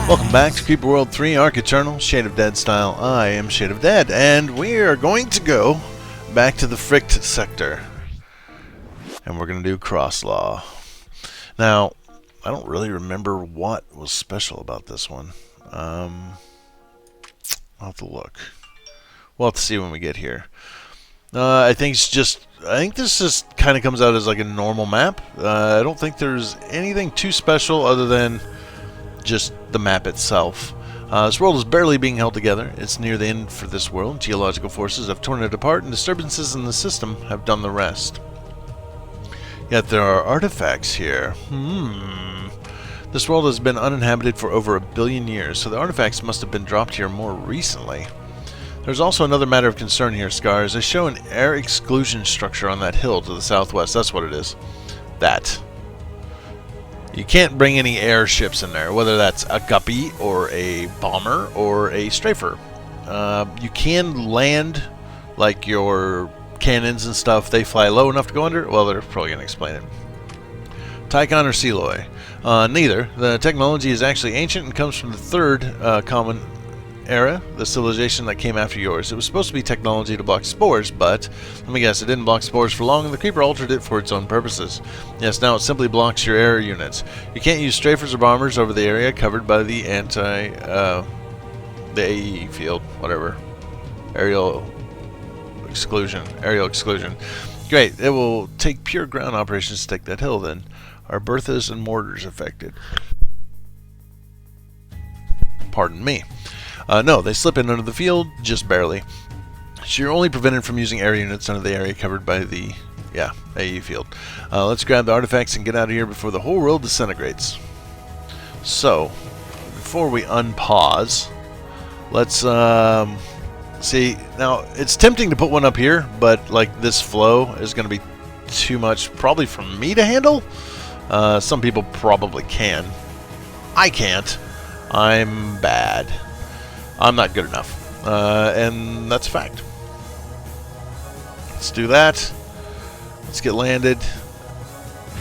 Welcome back to Creeper World 3 Ark Eternal, ShadeOfDead style. I am ShadeOfDead, and we are going to go back to the Fricked sector. And we're going to do Crosslaw. Now, I don't really remember what was special about this one. I'll have to look. We'll have to see when we get here. I think this just kind of comes out as like a normal map. I don't think there's anything too special other than just the map itself. This world is barely being held together. It's near the end for this world. Geological forces have torn it apart, and disturbances in the system have done the rest. Yet there are artifacts here. This world has been uninhabited for over 1 billion years, so the artifacts must have been dropped here more recently. There's also another matter of concern here, Scars. I show an air exclusion structure on that hill to the southwest. That's what it is. That. You can't bring any airships in there, whether that's a guppy or a bomber or a strafer. You can land, like your cannons and stuff. They fly low enough to go under. Well, they're probably going to explain it. Tychon or Seloy? Neither. The technology is actually ancient and comes from the third common era, the civilization that came after yours. It was supposed to be technology to block spores, but let me guess, it didn't block spores for long, and the Creeper altered it for its own purposes. Yes, now it simply blocks your air units. You can't use strafers or bombers over the area covered by the the AE field, whatever. Aerial exclusion. Great, it will take pure ground operations to take that hill then. Are berthas and mortars affected? Pardon me. No, they slip in under the field, just barely. So you're only prevented from using air units under the area covered by the, AE field. Let's grab the artifacts and get out of here before the whole world disintegrates. So, before we unpause, let's, see, now, it's tempting to put one up here, but, like, this flow is going to be too much, probably for me to handle. Some people probably can. I can't. I'm bad. I'm not good enough, and that's a fact. Let's do that. Let's get landed.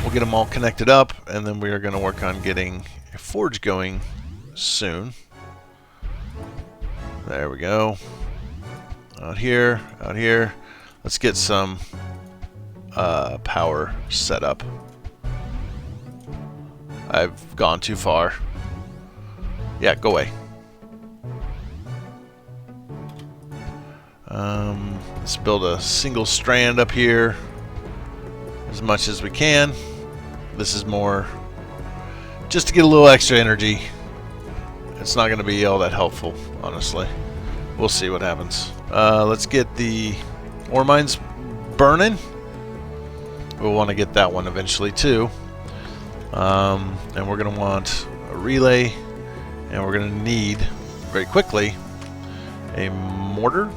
We'll get them all connected up, and then we are going to work on getting a forge going soon. There we go. Out here. Let's get some power set up. I've gone too far. Yeah, go away. Let's build a single strand up here as much as we can. This is more just to get a little extra energy. It's not going to be all that helpful, honestly. We'll see what happens. Let's get the ore mines burning. We'll want to get that one eventually too. And we're going to want a relay, and we're going to need very quickly a mortar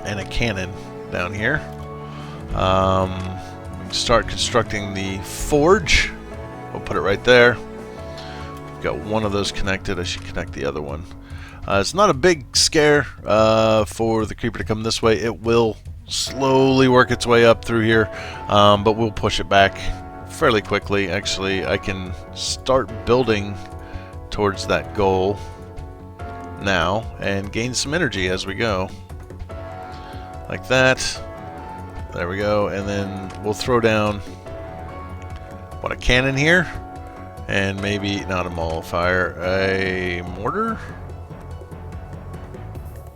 and a cannon down here. Start constructing the forge. We'll put it right there. We've got one of those connected. I should connect the other one. It's not a big scare for the creeper to come this way. It will slowly work its way up through here, but we'll push it back fairly quickly. Actually, I can start building towards that goal now and gain some energy as we go. Like that. There we go. And then we'll throw down a cannon here, and maybe not a modifier, a mortar.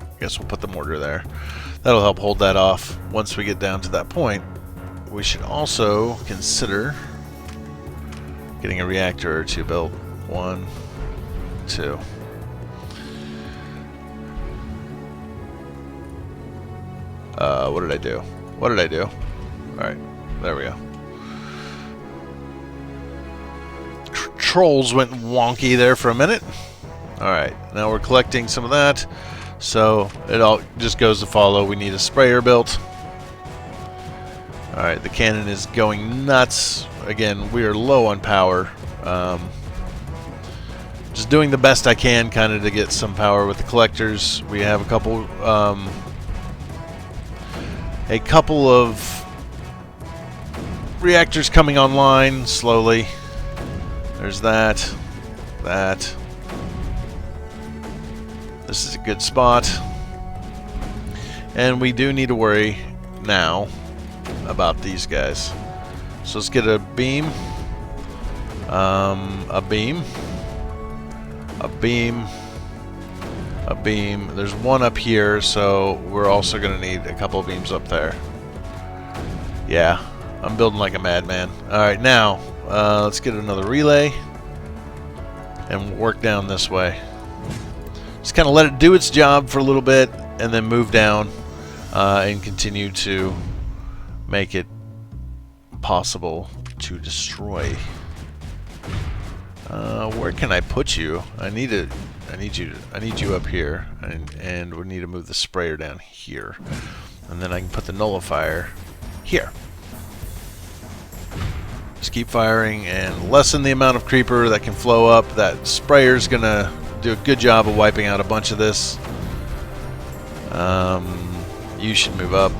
I guess we'll put the mortar there. That'll help hold that off. Once we get down to that point, we should also consider getting a reactor or two built. 1, 2. What did I do? Alright, there we go. Trolls went wonky there for a minute. Alright, now we're collecting some of that. So it all just goes to follow. We need a sprayer built. Alright, the cannon is going nuts. Again, we are low on power. Just doing the best I can kind of to get some power with the collectors. We have a couple of reactors coming online slowly. There's that. This is a good spot. And we do need to worry now about these guys. So let's get a beam. A beam. A beam. A beam. There's one up here, so we're also going to need a couple of beams up there. Yeah, I'm building like a madman. Alright, now, let's get another relay and work down this way. Just kind of let it do its job for a little bit and then move down and continue to make it possible to destroy. Where can I put you? I need you up here, and we need to move the sprayer down here, and then I can put the nullifier here. Just keep firing and lessen the amount of creeper that can flow up. That sprayer's gonna do a good job of wiping out a bunch of this. You should move up.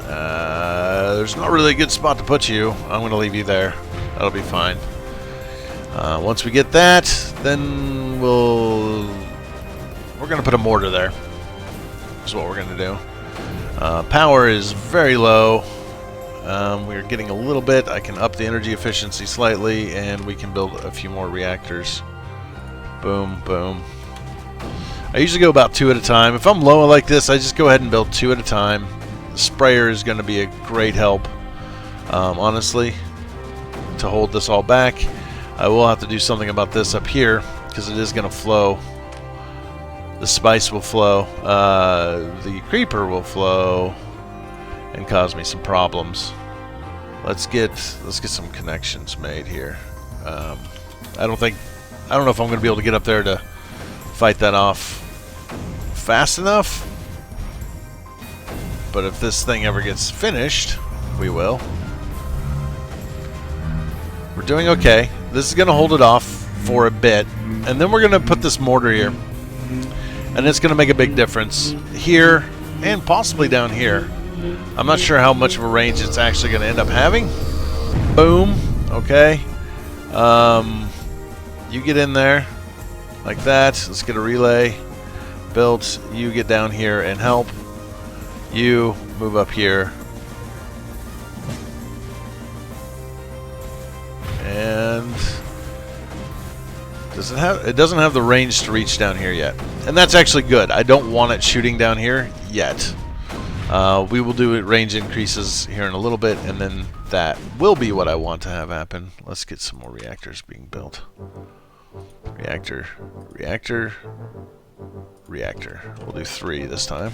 There's not really a good spot to put you. I'm gonna leave you there. That'll be fine. Once we get that, then we're gonna put a mortar there. Is what we're gonna do. Power is very low. We're getting a little bit. I can up the energy efficiency slightly, and we can build a few more reactors. Boom, boom. I usually go about 2 at a time. If I'm low like this, I just go ahead and build 2 at a time. The sprayer is going to be a great help, honestly, to hold this all back. I will have to do something about this up here, because it is going to flow. The spice will flow. The creeper will flow and cause me some problems. Let's get some connections made here. I don't know if I'm going to be able to get up there to fight that off fast enough. But if this thing ever gets finished, we will. We're doing okay. This is going to hold it off for a bit, and then we're going to put this mortar here, and it's going to make a big difference here and possibly down here. I'm not sure how much of a range it's actually going to end up having. Boom. Okay. You get in there like that. Let's get a relay built. You get down here and help. You move up here. And it doesn't have the range to reach down here yet. And that's actually good. I don't want it shooting down here yet. We will do range increases here in a little bit, and then that will be what I want to have happen. Let's get some more reactors being built. Reactor, reactor, reactor. We'll do 3 this time.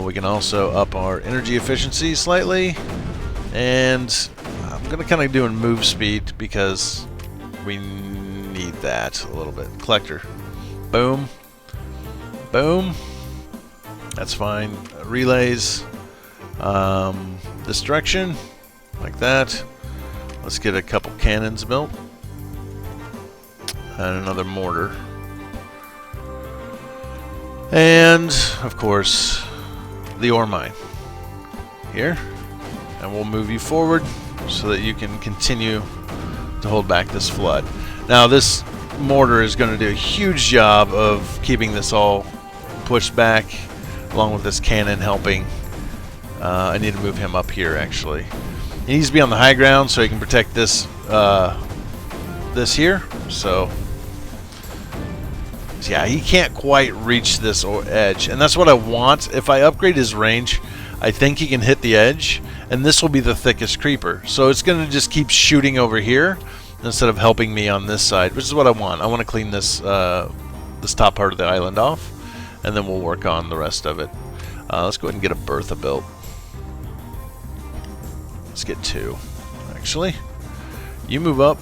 We can also up our energy efficiency slightly, and I'm going to kind of do a move speed because we need that a little bit. Collector. Boom. Boom. That's fine. Relays. This direction. Like that. Let's get a couple cannons built. And another mortar. And, of course, the ore mine. Here. And we'll move you forward so that you can continue to hold back this flood. Now, this mortar is going to do a huge job of keeping this all pushed back, along with this cannon helping. I need to move him up here, actually. He needs to be on the high ground so he can protect this this here. So yeah, he can't quite reach this edge, and that's what I want. If I upgrade his range, I think he can hit the edge, and this will be the thickest creeper. So it's going to just keep shooting over here instead of helping me on this side, which is what I want. I want to clean this this top part of the island off, and then we'll work on the rest of it. Let's go ahead and get a Bertha built. Let's get 2, actually. You move up.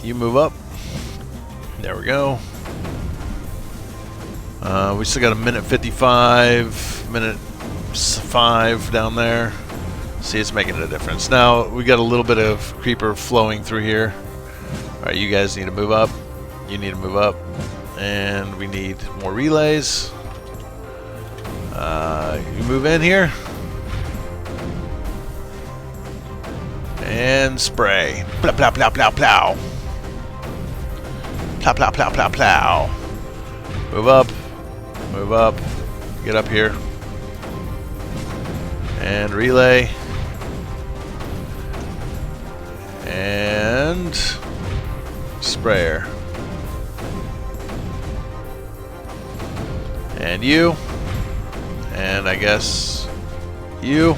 You move up. There we go. We still got a minute 55, minute 5 down there. See, it's making a difference. Now, we got a little bit of creeper flowing through here. Alright, you guys need to move up. You need to move up. And we need more relays. You move in here. And spray. Plow, plow, plow, plow, plow. Plow, plow, plow, plow, plow. Move up. Move up. Get up here. And relay. And sprayer. And you. And I guess you.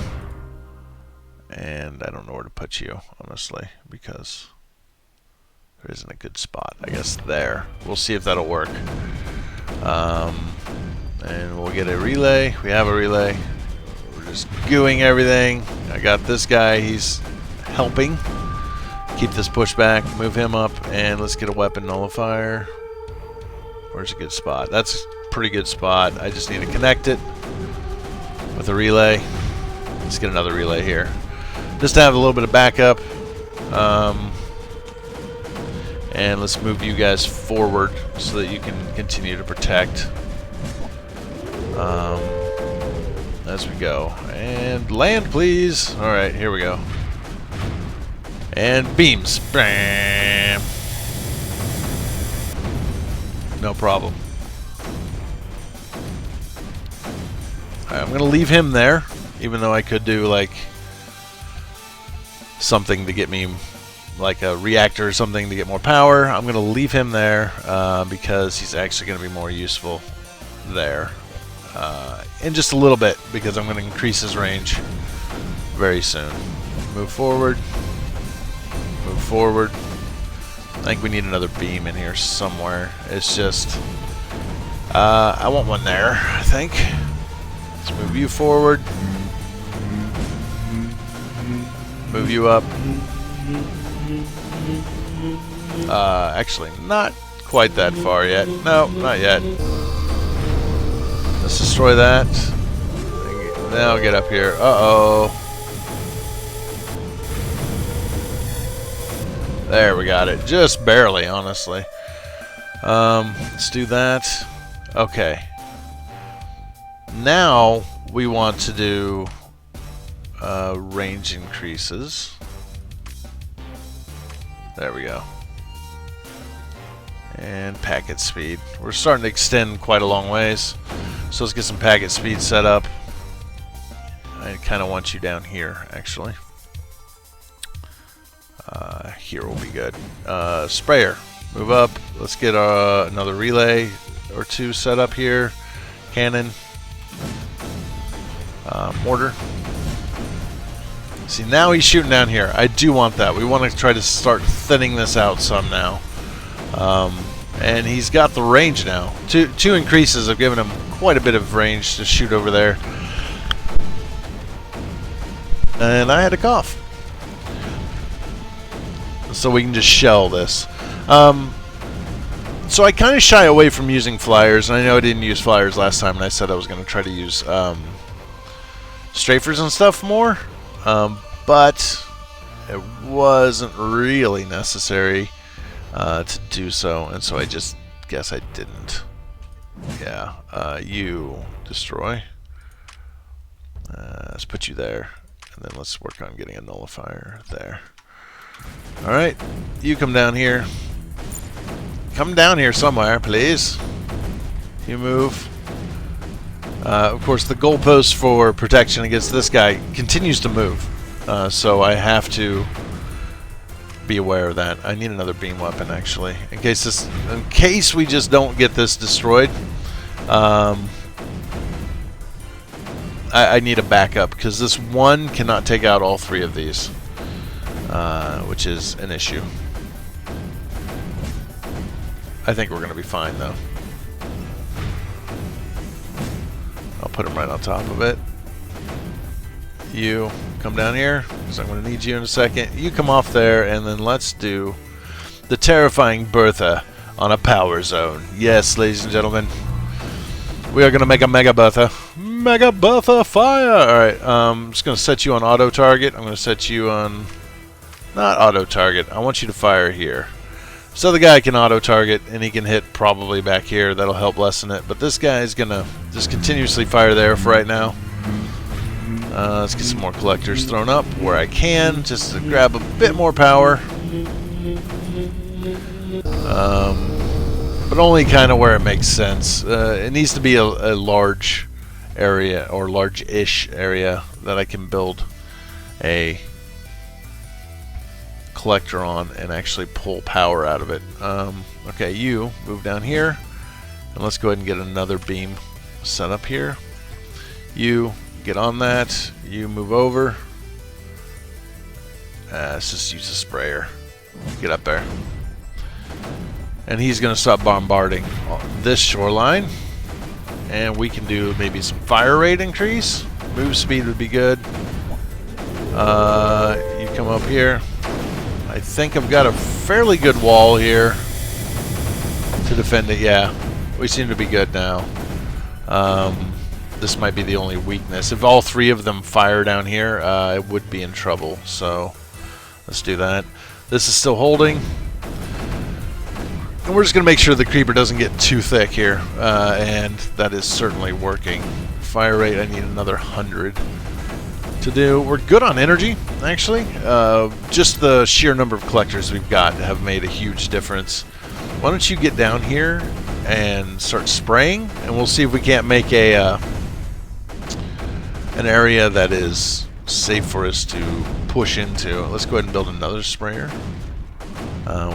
And I don't know where to put you, honestly, because there isn't a good spot. I guess there. We'll see if that'll work. And we'll get a relay. We have a relay. We're just gooing everything. I got this guy. He's helping. Keep this push back. Move him up. And let's get a weapon nullifier. Where's a good spot? That's a pretty good spot. I just need to connect it with a relay. Let's get another relay here. Just to have a little bit of backup. And let's move you guys forward so that you can continue to protect as we go. And land, please. Alright, here we go. And beams. Bam. No problem. Alright, I'm going to leave him there, even though I could do, like, something to get me, like a reactor or something to get more power. I'm going to leave him there because he's actually going to be more useful there. In just a little bit, because I'm going to increase his range very soon. Move forward. Move forward. I think we need another beam in here somewhere. It's just... I want one there, I think. Let's move you forward. Move you up. Actually, not quite that far yet. No, not yet. Let's destroy that. Now get up here. Uh-oh. There, we got it. Just barely, honestly. Let's do that. Okay. Now, we want to do range increases. There we go. And packet speed. We're starting to extend quite a long ways. So let's get some packet speed set up. I kind of want you down here, actually. Here will be good. Sprayer. Move up. Let's get another relay or two set up here. Cannon. Mortar. See, now he's shooting down here. I do want that. We want to try to start thinning this out some now. And he's got the range now. Two increases have given him quite a bit of range to shoot over there. And I had a cough. So we can just shell this. So I kind of shy away from using flyers. And I know I didn't use flyers last time, and I said I was going to try to use strafers and stuff more. But it wasn't really necessary to do so, and so I just guess I didn't. Yeah, you destroy. Let's put you there, and then let's work on getting a nullifier there. Alright, you come down here. Come down here somewhere, please. You move. Of course, the goalpost for protection against this guy continues to move. So I have to be aware of that. I need another beam weapon, actually, in case we just don't get this destroyed. I need a backup because this one cannot take out all three of these, which is an issue. I think we're going to be fine, though. I'll put him right on top of it. You come down here, because I'm going to need you in a second. You come off there, and then let's do the terrifying Bertha on a power zone. Yes, ladies and gentlemen, we are going to make a Mega Bertha. Mega Bertha fire! Alright, I'm just going to set you on auto target. I'm going to set you on... not auto target. I want you to fire here. So the guy can auto target, and he can hit probably back here. That'll help lessen it. But this guy is going to just continuously fire there for right now. Let's get some more collectors thrown up where I can, just to grab a bit more power. but only kind of where it makes sense. It needs to be a large area, or large-ish area, that I can build a collector on and actually pull power out of it. Okay, you move down here, and let's go ahead and get another beam set up here. You get on that, you move over. Let's just use a sprayer. Get up there. And he's going to stop bombarding this shoreline. And we can do maybe some fire rate increase. Move speed would be good. You come up here. I think I've got a fairly good wall here to defend it. Yeah, we seem to be good now. This might be the only weakness. If all three of them fire down here, it would be in trouble. So let's do that. This is still holding. And we're just going to make sure the creeper doesn't get too thick here. And that is certainly working. Fire rate, I need another 100 to do. We're good on energy, actually. Just the sheer number of collectors we've got have made a huge difference. Why don't you get down here and start spraying, and we'll see if we can't make a an area that is safe for us to push into. Let's go ahead and build another sprayer.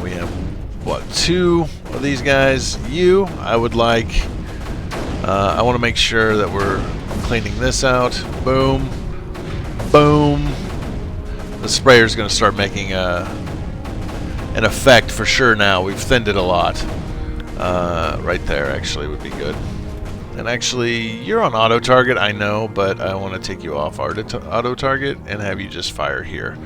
We have, what, 2 of these guys. I would like, I want to make sure that we're cleaning this out. Boom. Boom. The sprayer's going to start making an effect for sure now. We've thinned it a lot. Right there actually would be good. And actually, you're on auto target, I know, but I want to take you off auto target and have you just fire here.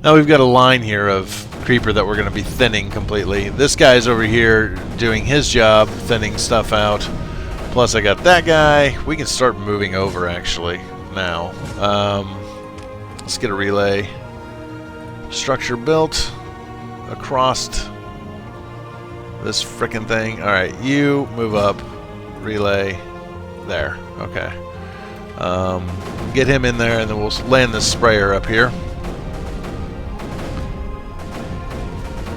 Now we've got a line here of creeper that we're going to be thinning completely. This guy's over here doing his job, thinning stuff out. Plus I got that guy. We can start moving over actually now. Let's get a relay. Structure built across this frickin' thing. Alright, you move up. Relay. There. Okay. Get him in there and then we'll land this sprayer up here.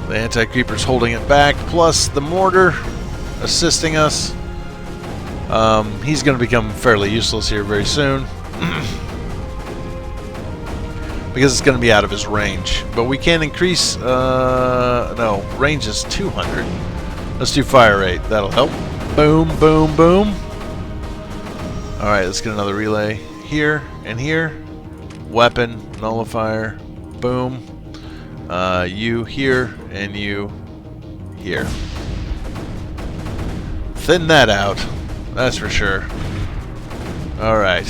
The anti-creeper's holding it back, plus the mortar assisting us. He's going to become fairly useless here very soon. Because it's going to be out of his range. But we can increase... no, range is 200. Let's do fire rate. That'll help. Boom, boom, boom. Alright, let's get another relay here and here. Weapon, nullifier. Boom. You here and you here. Thin that out. That's for sure. Alright.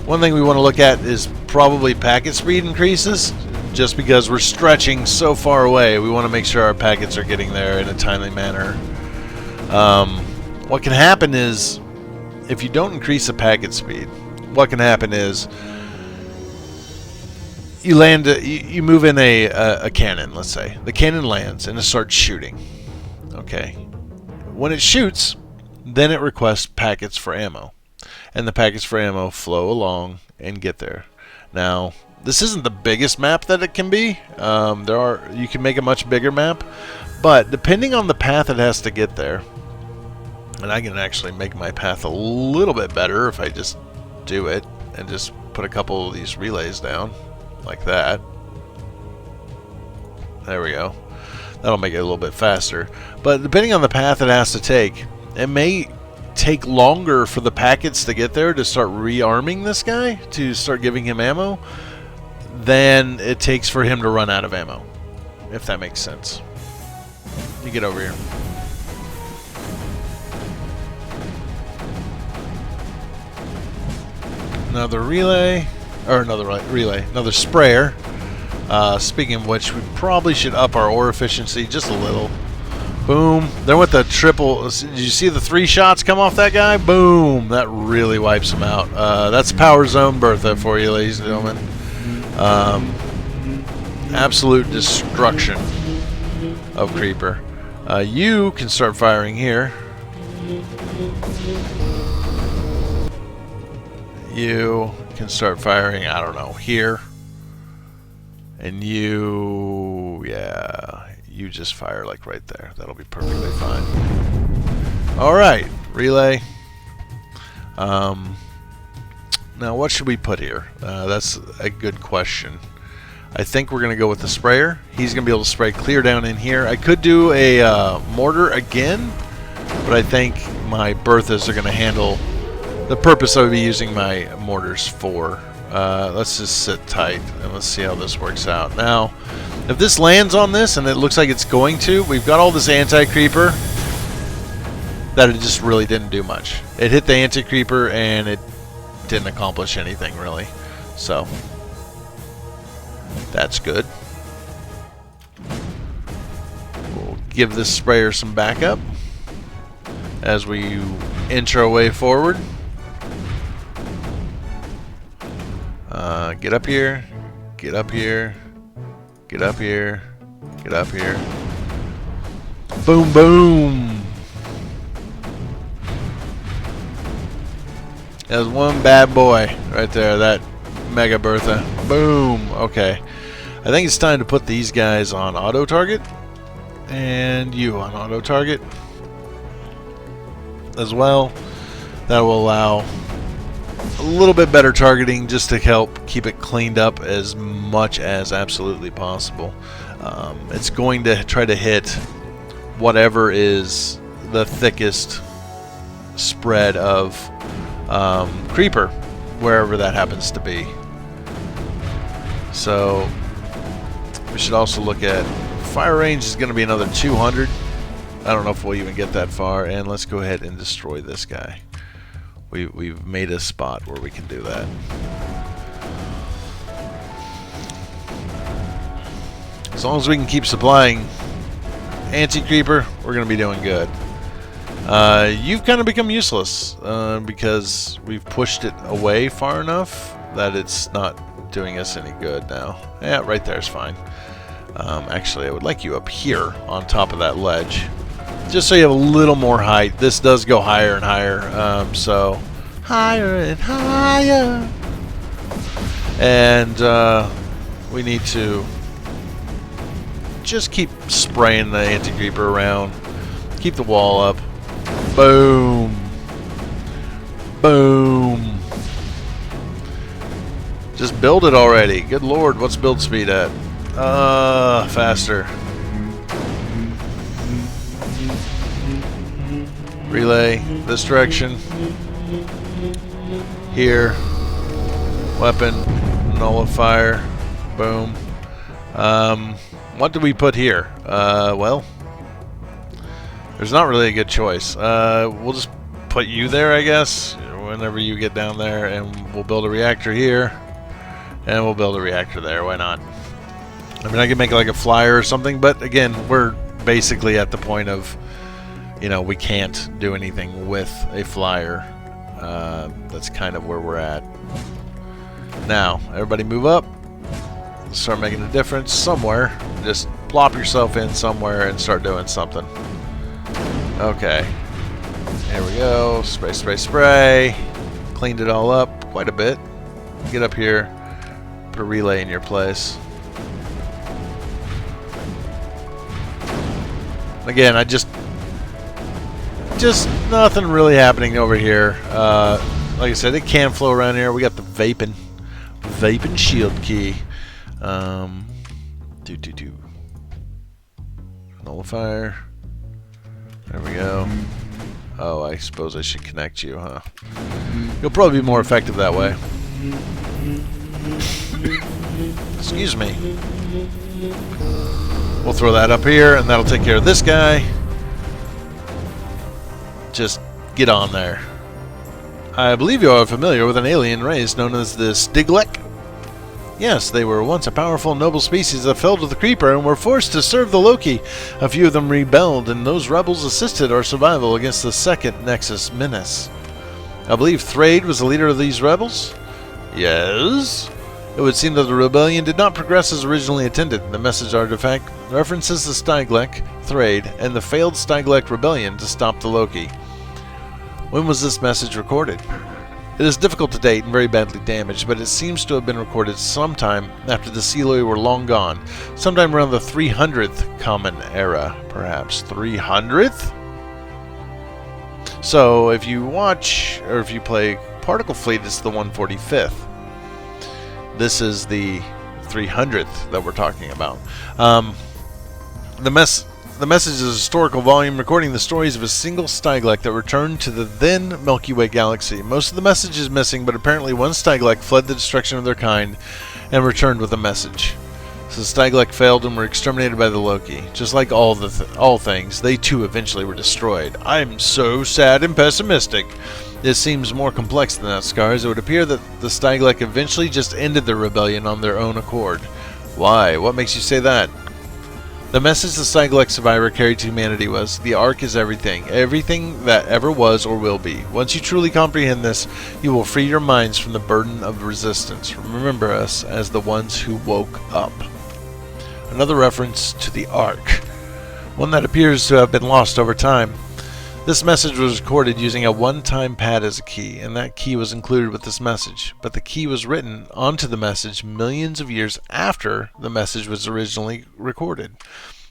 One thing we want to look at is probably packet speed increases. Just because we're stretching so far away, we want to make sure our packets are getting there in a timely manner. What can happen is, if you don't increase the packet speed, what can happen is you land, you move in a cannon, let's say. The cannon lands and it starts shooting. Okay. When it shoots, then it requests packets for ammo. And the packets for ammo flow along and get there. Now, this isn't the biggest map that it can be. You can make a much bigger map, but depending on the path it has to get there, and I can actually make my path a little bit better if I just do it and just put a couple of these relays down like that. There we go. That'll make it a little bit faster. But depending on the path it has to take, it may take longer for the packets to get there to start rearming this guy, to start giving him ammo, than it takes for him to run out of ammo, if that makes sense. You get over here. Another relay, or another sprayer. Speaking of which, we probably should up our ore efficiency just a little. Boom. Then with the triple, did you see the 3 shots come off that guy? Boom. That really wipes him out. That's Power Zone Bertha for you, ladies and gentlemen. Absolute destruction of creeper. You can start firing here. You can start firing, I don't know, here. And you you just fire like right there. That'll be perfectly fine. Alright, relay. Now what should we put here? That's a good question. I think we're going to go with the sprayer. He's going to be able to spray clear down in here. I could do a mortar again, but I think my Berthas are going to handle the purpose I would be using my mortars for. Let's just sit tight and let's see how this works out. Now, if this lands on this, and it looks like it's going to, we've got all this anti-creeper that it just really didn't do much. It hit the anti-creeper and it didn't accomplish anything really. So, that's good. We'll give this sprayer some backup as we inch our way forward. Get up here, get up here, get up here, get up here. Boom, boom. There's one bad boy right there, that Mega Bertha. Boom. Okay. I think it's time to put these guys on auto target. And you on auto target as well. That will allow a little bit better targeting just to help keep it cleaned up as much as absolutely possible. It's going to try to hit whatever is the thickest spread of creeper, wherever that happens to be. So we should also look at fire range is going to be another 200. I don't know if we'll even get that far, and let's go ahead and destroy this guy. We've made a spot where we can do that. As long as we can keep supplying anti-creeper, we're going to be doing good. You've kind of become useless because we've pushed it away far enough that it's not doing us any good now. Yeah, right there is fine. Actually, I would like you up here on top of that ledge, just so you have a little more height. This does go higher and higher, so higher and higher. And we need to just keep spraying the anti-creeper around. Keep the wall up. Boom. Boom. Just build it already. Good lord, what's build speed at? Faster. Relay this direction. Here. Weapon. Nullifier. Boom. What do we put here? Well, there's not really a good choice. We'll just put you there, I guess, whenever you get down there, and we'll build a reactor here, and we'll build a reactor there. Why not? I mean, I can make it like a flyer or something, but again, we're basically at the point of, you know, we can't do anything with a flyer. That's kind of where we're at. Now, everybody move up. Start making a difference somewhere. Just plop yourself in somewhere and start doing something. Okay. Here we go. Spray, spray, spray. Cleaned it all up quite a bit. Get up here. Put a relay in your place. Again, I just nothing really happening over here. Like I said, it can flow around here. We got the vaping shield key. Nullifier. There we go. Oh, I suppose I should connect you, huh? You'll probably be more effective that way. Excuse me. We'll throw that up here, and that'll take care of this guy. Just get on there. I believe you are familiar with an alien race known as the Stiglek. Yes, they were once a powerful, noble species that fell to the Creeper and were forced to serve the Loki. A few of them rebelled, and those rebels assisted our survival against the second Nexus menace. I believe Thrade was the leader of these rebels? Yes. It would seem that the rebellion did not progress as originally intended. The message artifact references the Stiglek, Thrade, and the failed Stiglek rebellion to stop the Loki. When was this message recorded? It is difficult to date and very badly damaged, but it seems to have been recorded sometime after the Seloi were long gone, sometime around the 300th Common Era, perhaps. 300th? So if you watch, or if you play Particle Fleet, it's the 145th. This is the 300th that we're talking about. The message is a historical volume recording the stories of a single Styglac that returned to the then Milky Way galaxy. Most of the message is missing, but apparently one Styglac fled the destruction of their kind and returned with a message. So Styglac failed and were exterminated by the Loki. Just like all things, they too eventually were destroyed. I'm so sad and pessimistic. This seems more complex than that, Scars. It would appear that the Styglac eventually just ended the rebellion on their own accord. Why? What makes you say that? The message the Styglac survivor carried to humanity was, the Ark is everything. Everything that ever was or will be. Once you truly comprehend this, you will free your minds from the burden of resistance. Remember us as the ones who woke up. Another reference to the Ark, one that appears to have been lost over time. This message was recorded using a one-time pad as a key, and that key was included with this message. But the key was written onto the message millions of years after the message was originally recorded.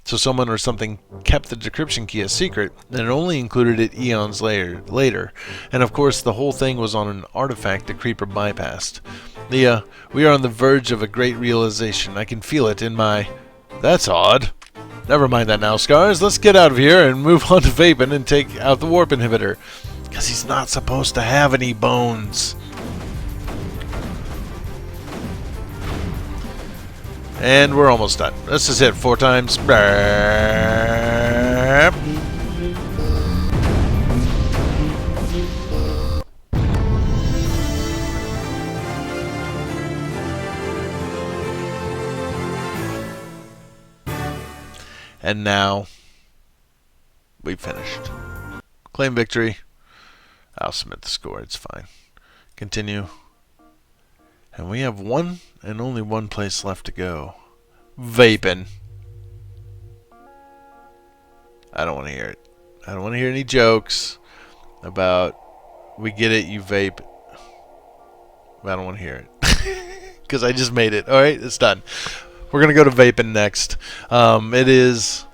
So someone or something kept the decryption key a secret, and it only included it eons later. And of course, the whole thing was on an artifact the Creeper bypassed. We are on the verge of a great realization. I can feel it in my... That's odd. Never mind that now, Scars. Let's get out of here and move on to Vapin and take out the warp inhibitor. Because he's not supposed to have any bones. And we're almost done. Let's just hit 4 times. And now, we've finished. Claim victory. I'll submit the score, it's fine. Continue. And we have one and only one place left to go. Vapin. I don't want to hear it. I don't want to hear any jokes about, we get it, you vape. I don't want to hear it. Because I just made it. Alright, it's done. We're going to go to Vapin next. It is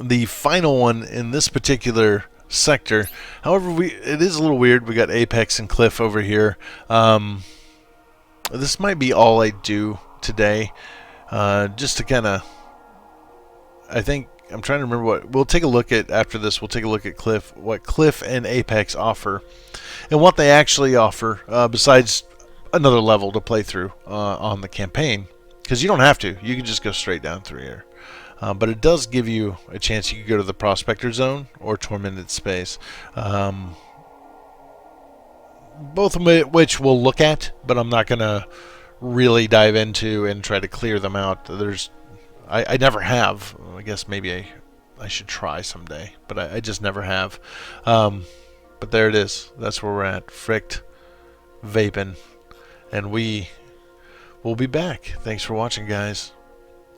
the final one in this particular sector. However, it is a little weird. We got Apex and Cliff over here. This might be all I do today. Just to kind of... I think... I'm trying to remember what... We'll take a look at... After this, we'll take a look at Cliff. What Cliff and Apex offer. And what they actually offer. Besides another level to play through on the campaign. Because you don't have to. You can just go straight down through here. But it does give you a chance. You can go to the Prospector Zone or Tormented Space. Both of which we'll look at, but I'm not going to really dive into and try to clear them out. I never have. I guess maybe I should try someday, but I just never have. But there it is. That's where we're at. Fricked Vapin. And we will be back. Thanks for watching, guys.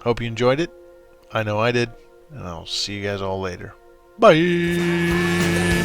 Hope you enjoyed it. I know I did. And I'll see you guys all later. Bye!